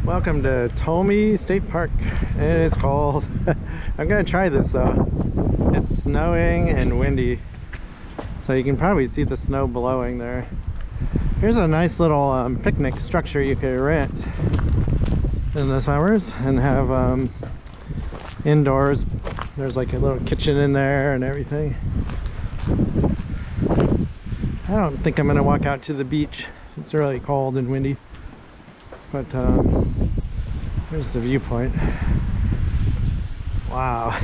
Welcome to Tolmie State Park. It is cold. I'm gonna try this though. It's snowing and windy, so you can probably see the snow blowing there. Here's a nice little picnic structure you could rent in the summers and have indoors. There's like a little kitchen in there and everything. I don't think I'm gonna walk out to the beach. It's really cold and windy. But here's the viewpoint. Wow,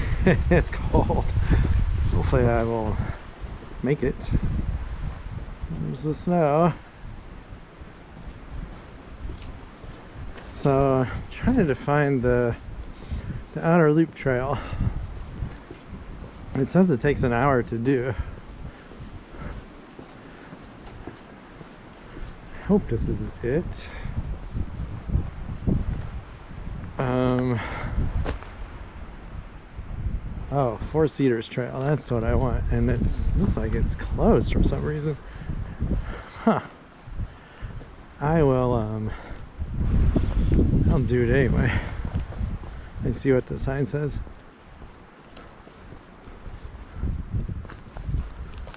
it's cold. Hopefully I will make it. There's the snow. So I'm trying to find the outer loop trail. It says it takes an hour to do. I hope this is it. Oh, Four Cedars Trail, that's what I want, and it looks like it's closed for some reason. Huh. I will I'll do it anyway. Let's see what the sign says.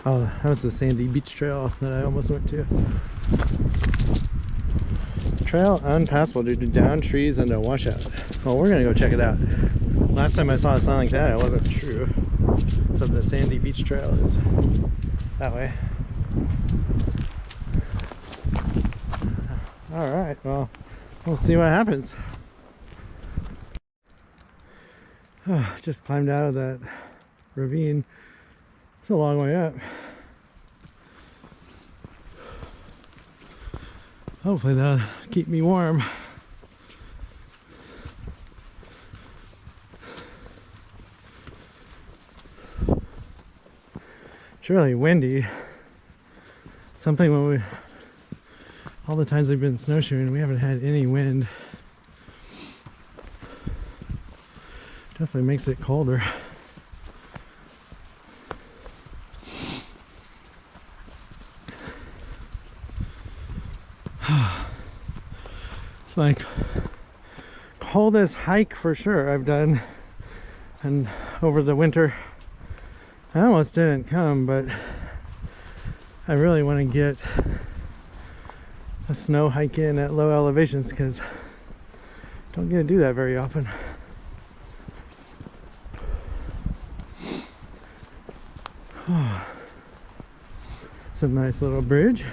Oh, that was the sandy beach trail that I almost went to. Trail unpassable due to downed trees and a washout. Well, we're gonna go check it out. Last time I saw a sign like that, it wasn't true. So the sandy beach trail is that way. All right, well, we'll see what happens. Just climbed out of that ravine. It's a long way up. Hopefully that'll keep me warm. It's really windy. Something when all the times we've been snowshoeing, we haven't had any wind. Definitely makes it colder. It's like coldest hike for sure I've done, and over the winter I almost didn't come, but I really want to get a snow hike in at low elevations because don't get to do that very often. It's a nice little bridge.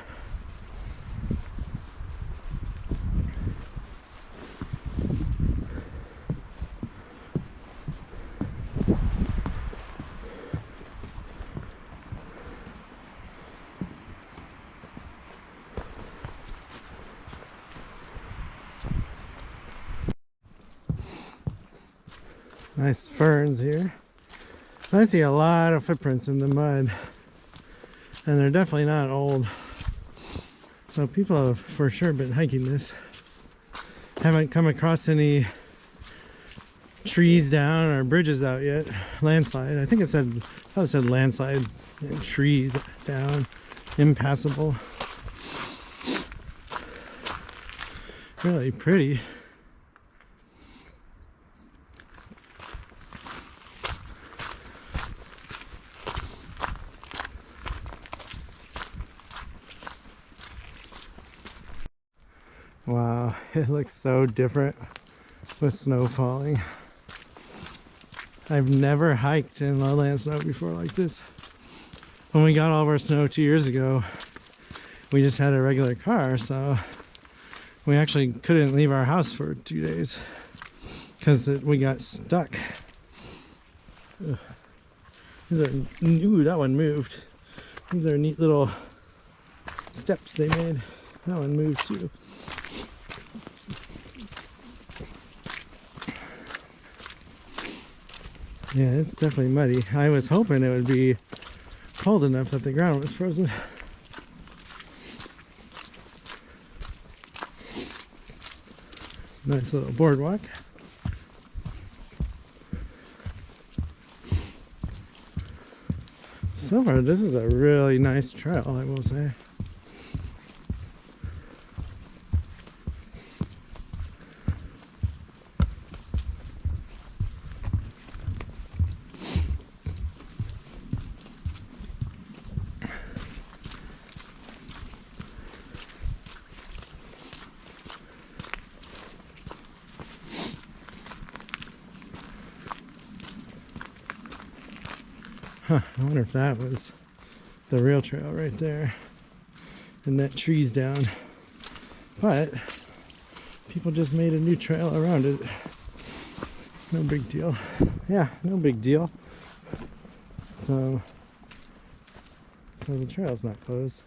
Nice ferns here. I see a lot of footprints in the mud, and they're definitely not old. So people have for sure been hiking this. Haven't come across any trees down or bridges out yet. Landslide. I think it said, I thought it said landslide and trees down, impassable. Really pretty. Wow, it looks so different with snow falling. I've never hiked in lowland snow before like this. When we got all of our snow 2 years ago, we just had a regular car, so we actually couldn't leave our house for 2 days because we got stuck. Ugh. These are, ooh, that one moved. These are neat little steps they made. That one moved too. Yeah, it's definitely muddy. I was hoping it would be cold enough that the ground was frozen. It's a nice little boardwalk. So far, this is a really nice trail, I will say. Huh, I wonder if that was the real trail right there. And that tree's down. But people just made a new trail around it. No big deal. Yeah, no big deal. So the trail's not closed.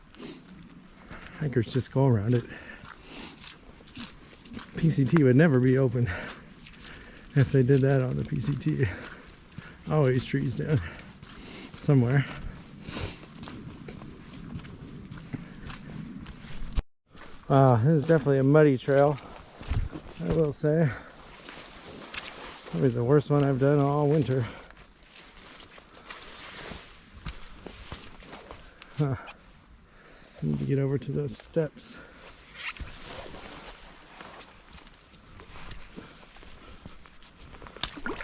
Hikers just go around it. PCT would never be open if they did that on the PCT. Always trees down somewhere. Wow, this is definitely a muddy trail, I will say. Probably the worst one I've done all winter. Huh. I need to get over to those steps.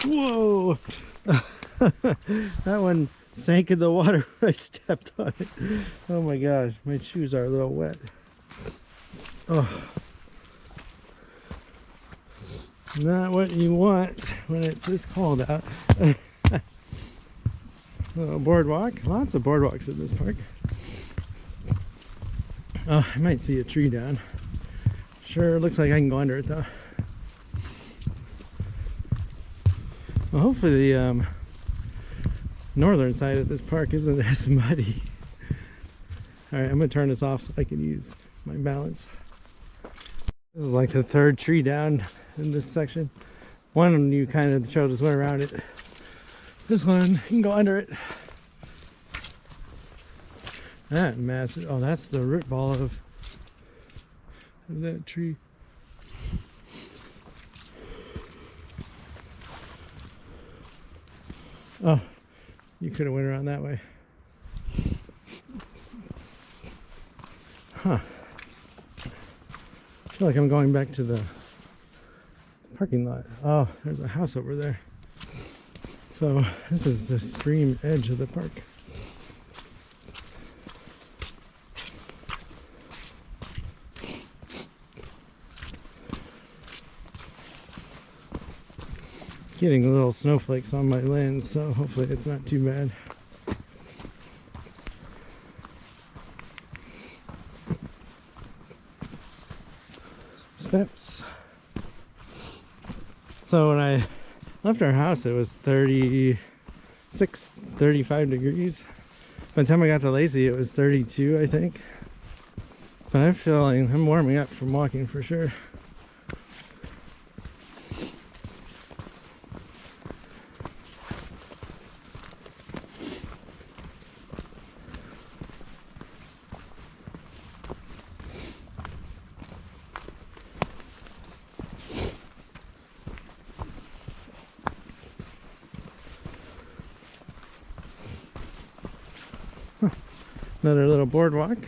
Whoa! That one sank in the water when I stepped on it. Oh my gosh, my shoes are a little wet. Oh. Not what you want when it's this cold out. Little boardwalk. Lots of boardwalks in this park. Oh, I might see a tree down. Sure looks like I can go under it though. Well, hopefully the northern side of this park isn't as muddy. Alright, I'm going to turn this off so I can use my balance. This is like the third tree down in this section. One you kind of, the trail just went around it. This one, you can go under it. That massive, oh, that's the root ball of that tree. Oh, you could have went around that way. Huh. I feel like I'm going back to the parking lot. Oh, there's a house over there. So this is the stream edge of the park. Getting little snowflakes on my lens, so hopefully it's not too bad. Steps. So when I left our house, it was 36, 35 degrees. By the time I got to Lacey, it was 32, I think. But I'm feeling, I'm warming up from walking for sure. Another little boardwalk.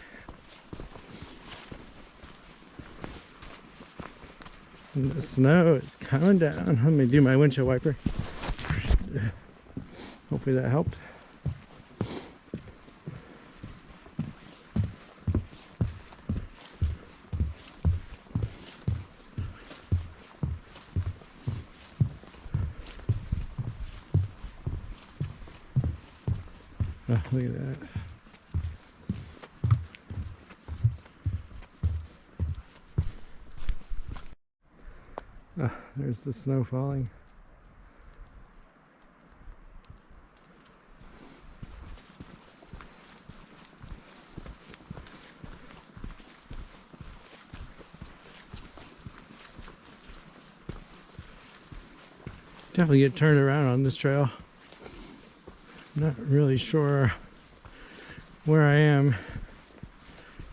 And the snow is coming down. Let me do my windshield wiper. Hopefully that helped. Oh, look at that. Ah, there's the snow falling. Definitely get turned around on this trail. Not really sure where I am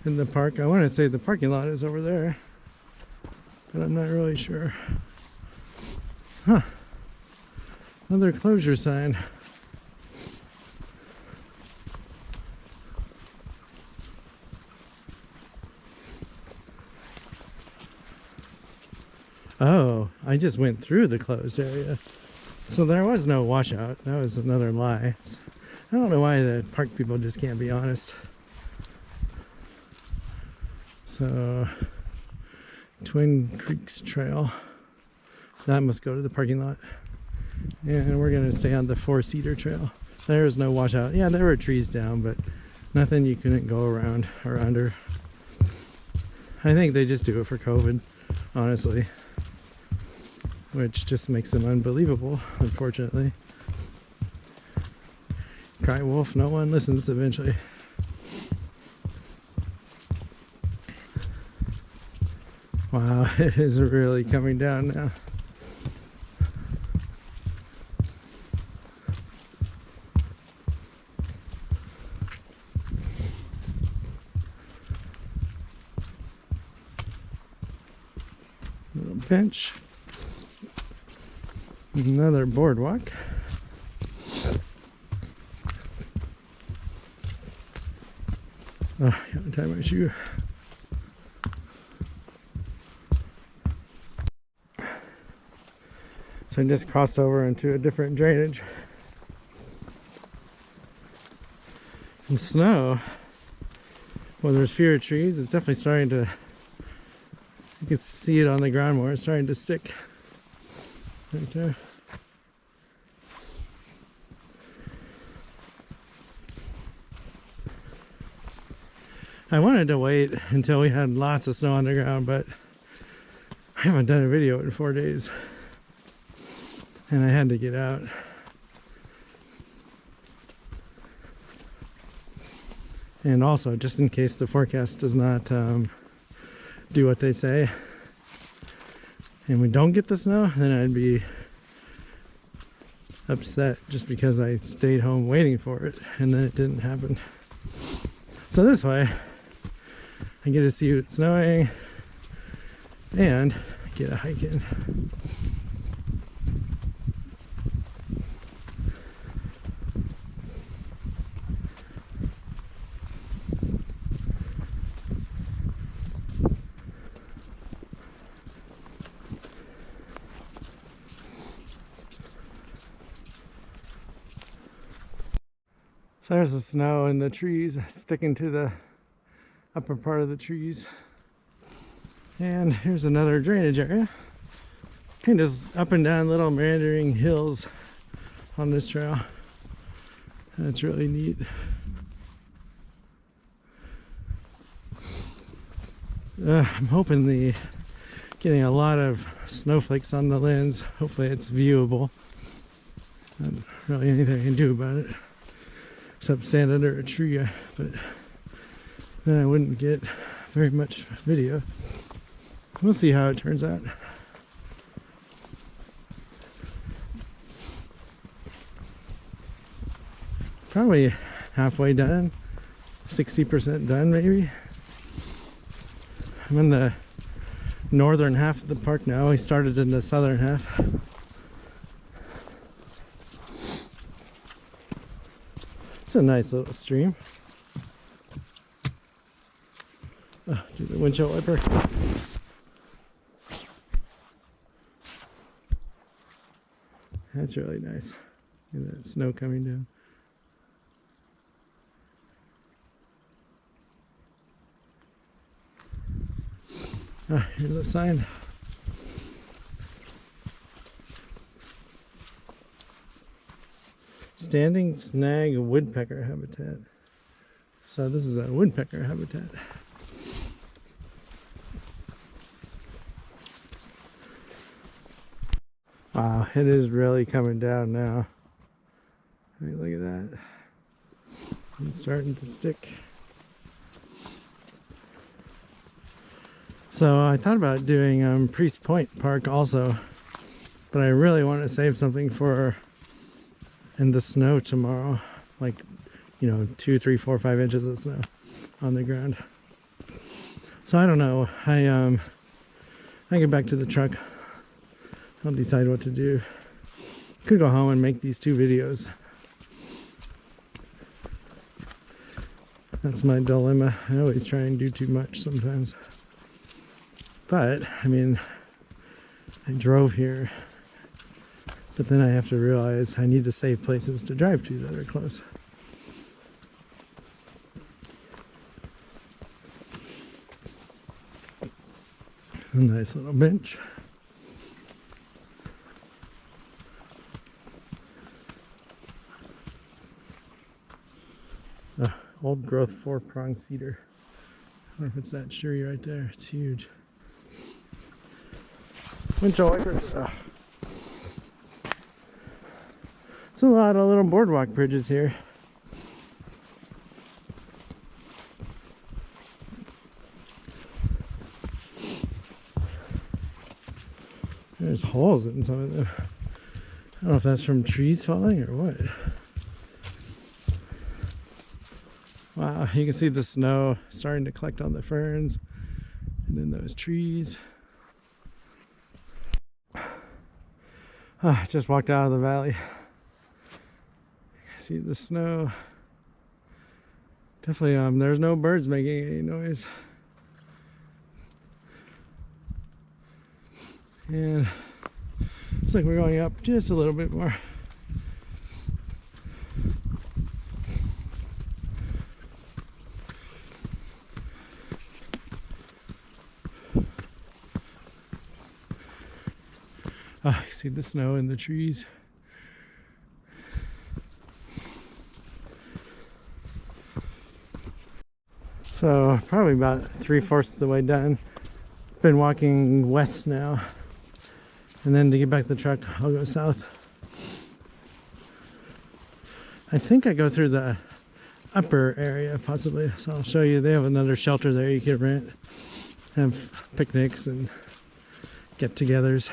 in the park. I want to say the parking lot is over there, but I'm not really sure. Huh. Another closure sign. Oh, I just went through the closed area. So there was no washout. That was another lie. I don't know why the park people just can't be honest. So, Twin Creeks Trail. That must go to the parking lot. And we're going to stay on the four-seater trail. There was no washout. Yeah, there were trees down, but nothing you couldn't go around or under. I think they just do it for COVID, honestly, which just makes them unbelievable, unfortunately. Cry wolf, no one listens eventually. Wow, it is really coming down now. Little bench. Another boardwalk. Oh, I gotta tie my shoe. So I just crossed over into a different drainage. And snow, well, there's fewer trees. It's definitely starting to, you can see it on the ground more. It's starting to stick right there. I wanted to wait until we had lots of snow on the ground, but I haven't done a video in 4 days. And I had to get out. And also, just in case the forecast does not do what they say, and we don't get the snow, then I'd be upset just because I stayed home waiting for it, and then it didn't happen. So this way, I get to see it's snowing, and get a hike in. So there's the snow and the trees sticking to the upper part of the trees. And here's another drainage area. Kind of up and down little meandering hills on this trail. That's really neat. I'm hoping getting a lot of snowflakes on the lens. Hopefully it's viewable. Not really anything I can do about it except stand under a tree, but then I wouldn't get very much video. We'll see how it turns out. Probably halfway done, 60% done maybe. I'm in the northern half of the park now. We started in the southern half. It's a nice little stream. Oh, do the windshield wiper. That's really nice. Look at that snow coming down. Ah, here's a sign. Standing Snag Woodpecker Habitat. So this is a woodpecker habitat. Wow, it is really coming down now. I mean, look at that. It's starting to stick. So I thought about doing Priest Point Park also, but I really want to save something for in the snow tomorrow, like, you know, 2, 3, 4, 5 inches of snow on the ground. So I don't know. I get back to the truck, I'll decide what to do. Could go home and make these 2 videos. That's my dilemma. I always try and do too much sometimes. But, I mean, I drove here, but then I have to realize I need to save places to drive to that are close. A nice little bench. Old growth 4-pronged cedar. I wonder if it's that tree right there. It's huge. Windshield wipers. Ugh. There's a lot of little boardwalk bridges here. There's holes in some of them. I don't know if that's from trees falling or what. Wow, you can see the snow starting to collect on the ferns and then those trees. Just walked out of the valley. See the snow. Definitely, there's no birds making any noise. And looks like we're going up just a little bit more. I can see the snow in the trees. So probably about 3/4 of the way done. Been walking west now, and then to get back to the truck I'll go south. I think I go through the upper area possibly, so I'll show you. They have another shelter there you can rent, have picnics and get-togethers.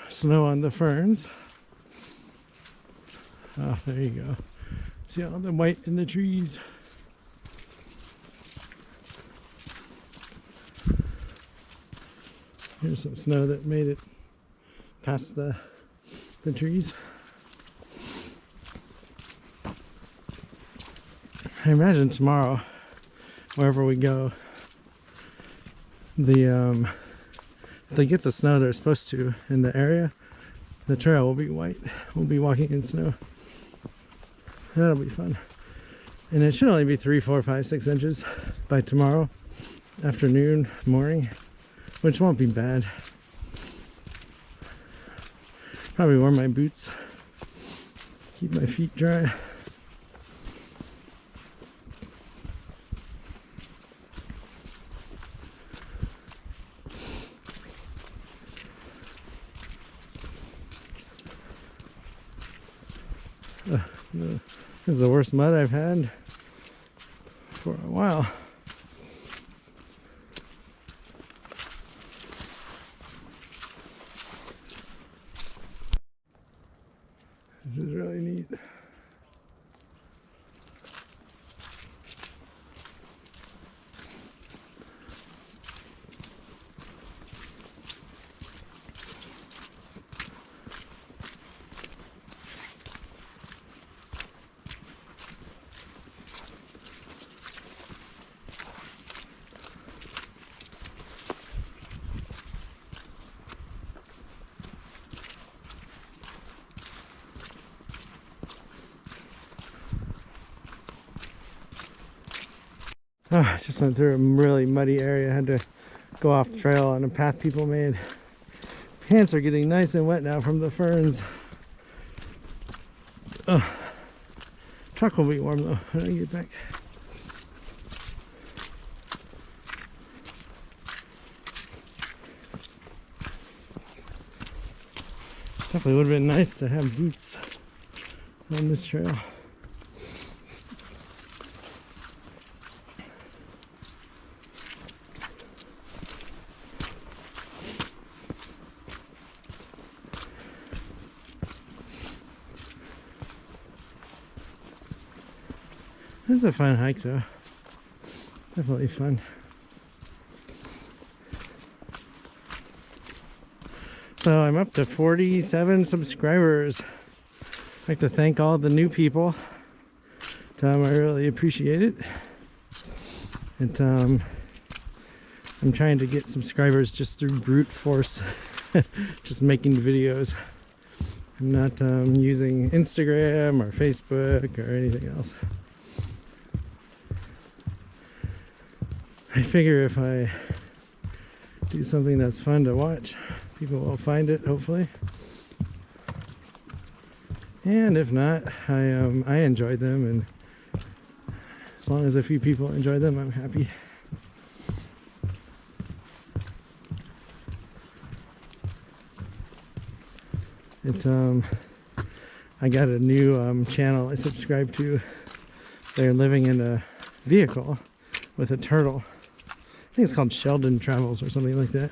Snow on the ferns. Oh, there you go. See all the white in the trees. Here's some snow that made it past the trees. I imagine tomorrow, wherever we go, if they get the snow they're supposed to in the area, the trail will be white. We'll be walking in snow. That'll be fun. And it should only be 3, 4, 5, 6 inches by tomorrow afternoon, morning, which won't be bad. Probably wear my boots, keep my feet dry. This is the worst mud I've had for a while. This is really neat. Oh, I just went through a really muddy area. I had to go off trail on a path people made. Pants are getting nice and wet now from the ferns. Oh, truck will be warm though when I get back. Definitely would have been nice to have boots on this trail. It's a fun hike though. Definitely fun. So I'm up to 47 subscribers. I'd like to thank all the new people. I really appreciate it. And I'm trying to get subscribers just through brute force just making videos. I'm not using Instagram or Facebook or anything else. I figure if I do something that's fun to watch, people will find it, hopefully. And if not, I enjoy them, and as long as a few people enjoy them, I'm happy. It's I got a new channel I subscribe to. They're living in a vehicle with a turtle. I think it's called Sheldon Travels or something like that.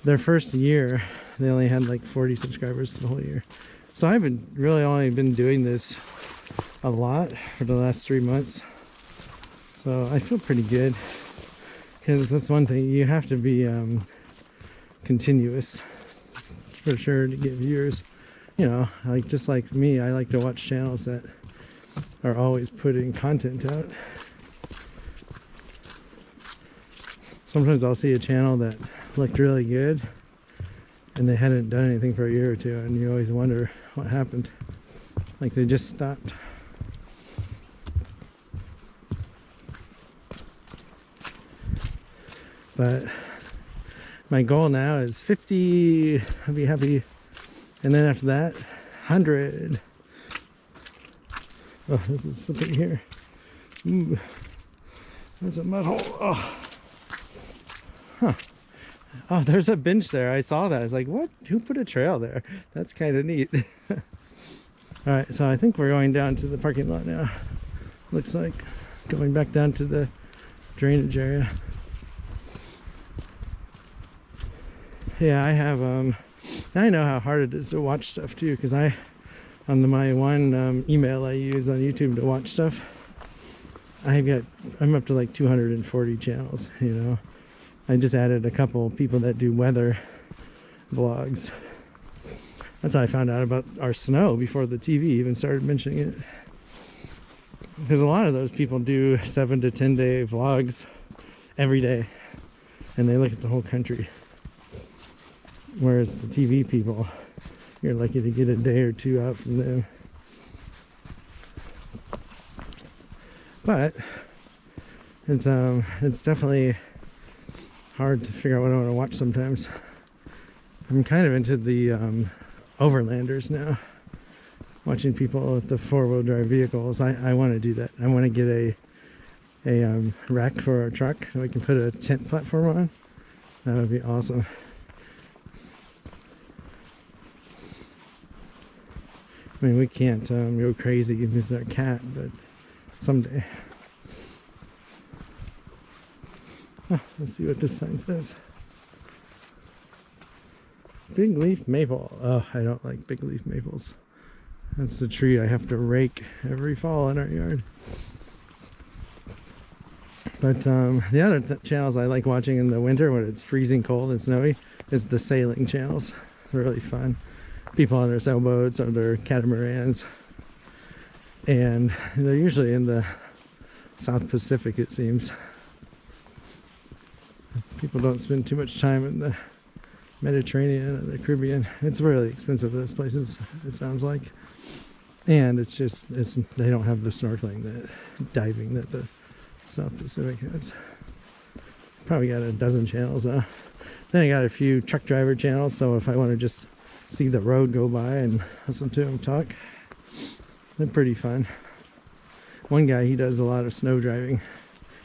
Their first year, they only had like 40 subscribers the whole year. So I've been really only been doing this a lot for the last 3 months. So I feel pretty good, because that's one thing, you have to be continuous for sure to get viewers. You know, like just like me, I like to watch channels that are always putting content out. Sometimes I'll see a channel that looked really good and they hadn't done anything for a year or two, and you always wonder what happened. Like they just stopped. But my goal now is 50. I'll be happy. And then after that, 100. Oh, this is something here. Ooh, there's a mud hole. Oh. Huh. Oh, there's a bench there. I saw that. I was like, what? Who put a trail there? That's kind of neat. All right, so I think we're going down to the parking lot now. Looks like going back down to the drainage area. Yeah, I have I know how hard it is to watch stuff too, because on my one email I use on YouTube to watch stuff, I'm up to like 240 channels, you know. I just added a couple people that do weather vlogs. That's how I found out about our snow before the TV even started mentioning it. Because a lot of those people do 7 to 10 day vlogs every day, and they look at the whole country. Whereas the TV people, you're lucky to get a day or two out from them. But it's definitely hard to figure out what I want to watch sometimes. I'm kind of into the overlanders now, watching people with the 4-wheel drive vehicles. I want to do that. I want to get a rack for our truck that we can put a tent platform on. That would be awesome. I mean, we can't go crazy with our cat, but someday. Oh, let's see what this sign says. Big leaf maple. Oh, I don't like big leaf maples. That's the tree I have to rake every fall in our yard. But the other channels I like watching in the winter when it's freezing cold and snowy is the sailing channels. They're really fun. People on their sailboats or their catamarans, and they're usually in the South Pacific, it seems. People don't spend too much time in the Mediterranean or the Caribbean. It's really expensive, those places, it sounds like. And they don't have the snorkeling, diving that the South Pacific has. Probably got a dozen channels now. Then I got a few truck driver channels, so if I want to just see the road go by and listen to them talk, they're pretty fun. One guy, he does a lot of snow driving.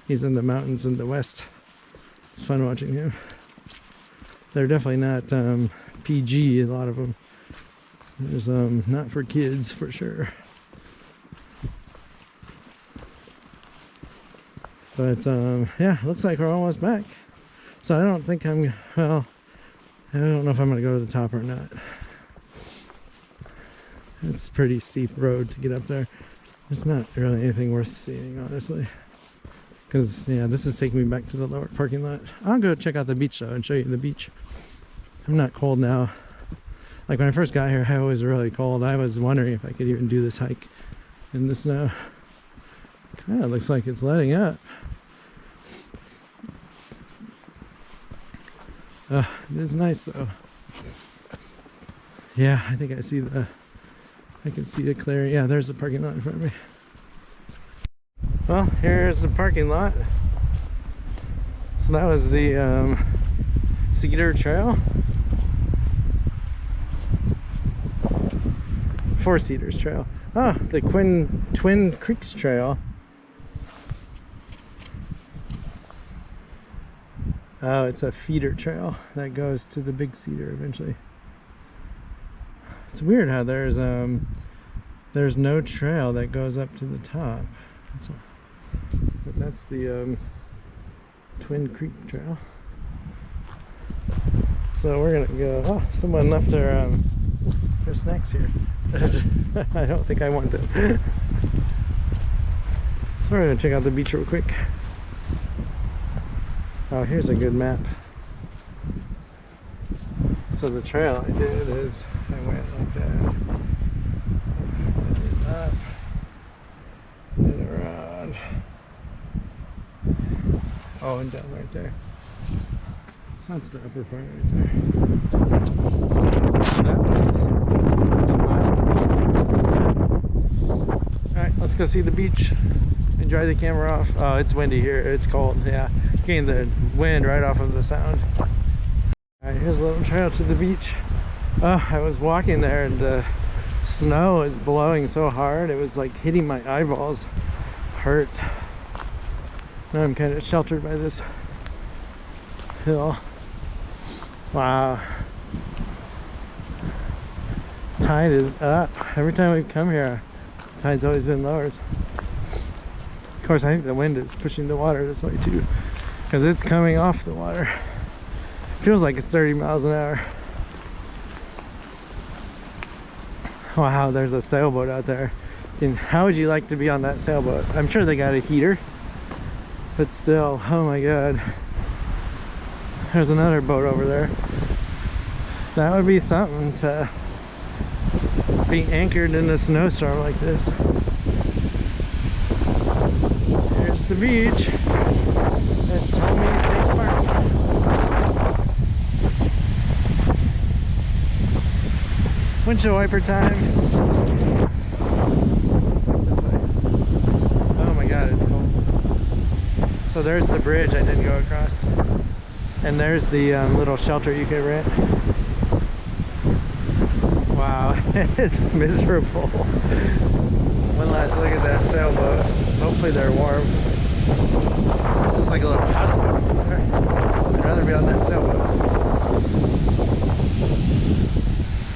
He's in the mountains in the west. It's fun watching him. They're definitely not PG, a lot of them. There's not for kids for sure. But yeah, looks like we're almost back. So I don't think I don't know if I'm going to go to the top or not. It's a pretty steep road to get up there. There's not really anything worth seeing, honestly. Because, yeah, this is taking me back to the lower parking lot. I'll go check out the beach, though, and show you the beach. I'm not cold now. Like, when I first got here, I was really cold. I was wondering if I could even do this hike in the snow. Kind of looks like it's letting up. It is nice, though. Yeah, I think I see the, I can see the clearing. Yeah, there's the parking lot in front of me. Well, here's the parking lot. So that was the Cedar Trail. 4 Cedars Trail. Ah, the Twin Creeks Trail. Oh, it's a feeder trail that goes to the Big Cedar eventually. It's weird how there's no trail that goes up to the top. But that's the Twin Creek Trail. So we're gonna go. Oh, someone left their snacks here. I don't think I want them. So we're gonna check out the beach real quick. Oh, here's a good map. So the trail I did is I went like that. I did up, and around. Oh, and down right there. So that's the upper part right there. So that was 2 miles. Alright, let's go see the beach and dry the camera off. Oh, it's windy here. It's cold. Yeah, getting the wind right off of the sound. Alright, here's a little trail to the beach. Oh, I was walking there and the snow is blowing so hard. It was like hitting my eyeballs. Hurt. Now I'm kind of sheltered by this hill. Wow. Tide is up. Every time we come here, the tide's always been lowered. Of course, I think the wind is pushing the water this way too, because it's coming off the water. Feels like it's 30 miles an hour. Wow, there's a sailboat out there. And how would you like to be on that sailboat? I'm sure they got a heater, but still, oh my god. There's another boat over there. That would be something to be anchored in a snowstorm like this. Here's the beach at Tolmie State Park. Windshield wiper time. Let's look this way. Oh my god, it's cold. So there's the bridge I didn't go across. And there's the little shelter you can rent. Wow, it's miserable. One last look at that sailboat. Hopefully they're warm. This is like a little houseboat over there. I'd rather be on that sailboat.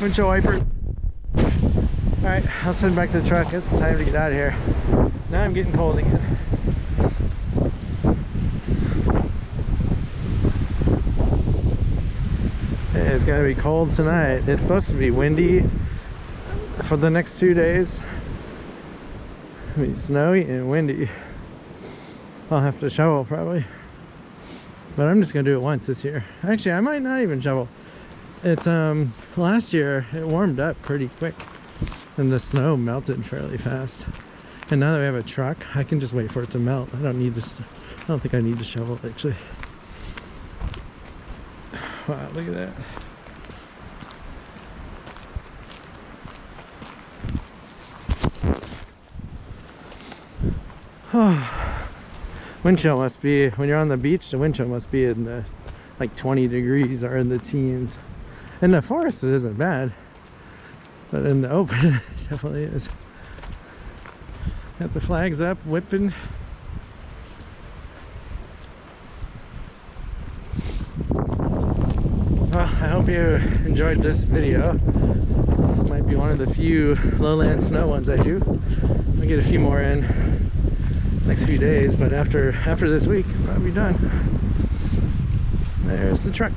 Windshield wiper. Alright, I'll send back to the truck. It's time to get out of here. Now I'm getting cold again. It's gonna be cold tonight. It's supposed to be windy for the next 2 days. It'll be snowy and windy. I'll have to shovel probably, but I'm just gonna do it once this year. Actually, I might not even shovel. It's last year it warmed up pretty quick and the snow melted fairly fast. And now that we have a truck, I can just wait for it to melt. I don't think I need to shovel actually. Wow, look at that. Oh, wind chill must be, when you're on the beach, the wind chill must be in the like 20 degrees or in the teens. In the forest it isn't bad, but in the open it definitely is. Got the flags up, whipping. Well, I hope you enjoyed this video. It might be one of the few lowland snow ones I do. I'll get a few more in next few days, but after this week, I'll be done. There's the truck.